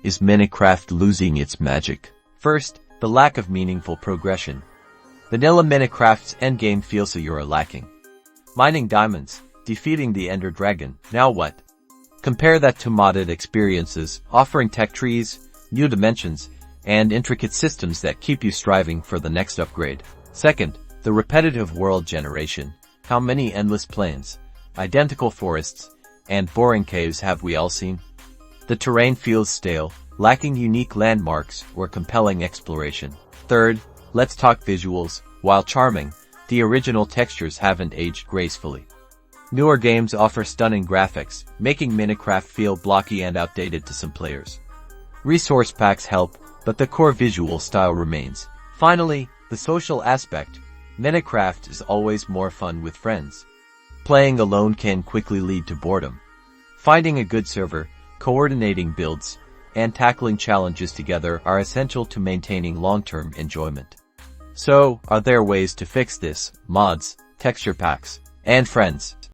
Is Minecraft losing its magic? First, the lack of meaningful progression. Vanilla Minecraft's endgame feels so you're lacking. Mining diamonds, defeating the Ender Dragon, now what? Compare that to modded experiences, offering tech trees, new dimensions, and intricate systems that keep you striving for the next upgrade. Second, the repetitive world generation. How many endless plains, identical forests, and boring caves have we all seen? The terrain feels stale, lacking unique landmarks or compelling exploration. Third, let's talk visuals. While charming, the original textures haven't aged gracefully. Newer games offer stunning graphics, making Minecraft feel blocky and outdated to some players. Resource packs help, but the core visual style remains. Finally, the social aspect. Minecraft is always more fun with friends. Playing alone can quickly lead to boredom. Finding a good server, coordinating builds, and tackling challenges together are essential to maintaining long-term enjoyment. So, are there ways to fix this? Mods, texture packs, and friends.